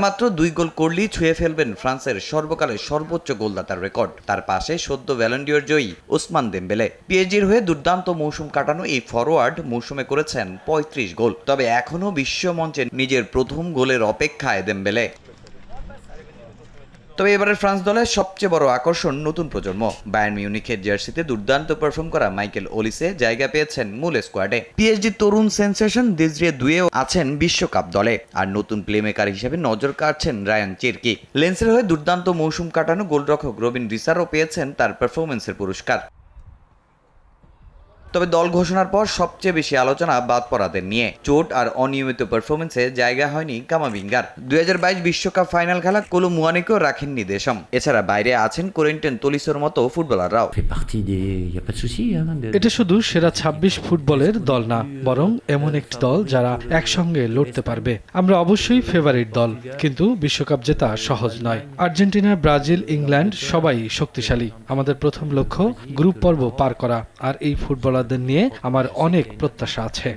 মাত্র 2 গোল করলেই ছুঁয়ে ফেলবেন ফ্রান্সের সর্বকালের সর্বোচ্চ গোলদাতার রেকর্ড। তার পাশে সদ্য ব্যালন ডিওর জয়ী ওসমান দেমবেলে। পিএসজির হয়ে দুর্দান্ত মৌসুম কাটানো এই ফরোয়ার্ড মৌসুমে করেছেন 35 গোল। তবে এখনও বিশ্ব মঞ্চে নিজের প্রথম গোলের অপেক্ষায় দেমবেলে। তবে এবারের ফ্রান্স দলের সবচেয়ে বড় আকর্ষণ নতুন প্রজন্ম। বায়ার্ন মিউনিখের জার্সিতে দুর্দান্ত পারফর্ম করা মাইকেল ওলিসে জায়গা পেয়েছেন মূল স্কোয়াডে। পিএসজি তরুণ সেন্সেশন দেশরিয়ে দুয়েও আছেন বিশ্বকাপ দলে। আর নতুন প্লেমেকার হিসেবে নজর কাড়ছেন রায়ান চেরকি। লেন্সের হয়ে দুর্দান্ত মৌসুম কাটানো গোলরক্ষক রবিন রিসারও পেয়েছেন তার পারফরমেন্সের পুরস্কার। তবে দল ঘোষণার পর সবচেয়ে বেশি আলোচনা বাদ পড়াদের নিয়ে। চোট আর অনিয়মিত পারফরমেন্সে জায়গা হয়নি কামাভিঙ্গার। 2022 বিশ্বকাপ ফাইনাল খেলা কোলো মুয়ানিকেও রাখেননি দেশম। এছাড়া বাইরে আছেন কোরেন্টেন তোলিসোর মতো ফুটবলাররাও। এটা শুধু সেরা 26 ফুটবলের দল না, বরং এমন একটি দল যারা একসঙ্গে লড়তে পারবে। আমরা অবশ্যই ফেভারিট দল, কিন্তু বিশ্বকাপ জেতা সহজ নয়। আর্জেন্টিনা, ব্রাজিল, ইংল্যান্ড সবাই শক্তিশালী। আমাদের প্রথম লক্ষ্য গ্রুপ পর্ব পার করা, আর এই ফুটবলার নিয়ে আমার অনেক প্রত্যাশা আছে।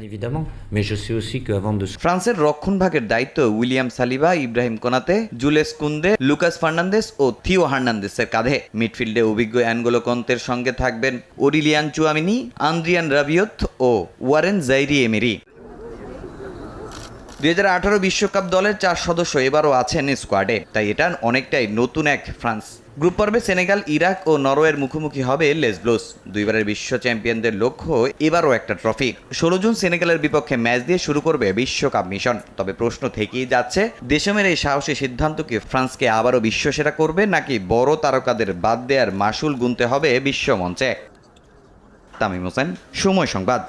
ফ্রান্সের রক্ষণভাগের দায়িত্ব উইলিয়াম সালিবা, ইব্রাহিম কোনাতে, জুলেস কুন্দে, লুকাস ফার্নান্দেস ও থিও হার্নান্দেসের কাঁধে। মিডফিল্ডে অভিজ্ঞ অ্যানগোলো কন্তের সঙ্গে থাকবেন ওরিলিয়ান চুয়ামিনি, আন্দ্রিয়ান রাবিওথ ও ওয়ারেন জাইরি এমেরি। 2018 বিশ্বকাপ দলের 4 সদস্য এবারও আছেন স্কোয়াডে, তাই এটা অনেকটাই নতুন এক ফ্রান্স। গ্রুপ পর্বে সেনেগাল, ইরাক ও নরওয়ের মুখোমুখি হবে লেস ব্লুস। দুইবারের বিশ্ব চ্যাম্পিয়নদের লক্ষ্য এবারও একটা ট্রফি। 16 জুন সেনেগালের বিপক্ষে ম্যাচ দিয়ে শুরু করবে বিশ্বকাপ মিশন। তবে প্রশ্ন থেকেই যাচ্ছে, দেশমের এই সাহসী সিদ্ধান্ত কি ফ্রান্সকে আবারও বিশ্বসেরা করবে, নাকি বড় তারকাদের বাদ দেওয়ার মাসুল গুনতে হবে বিশ্ব মঞ্চে? তামিম হোসেন, সময় সংবাদ।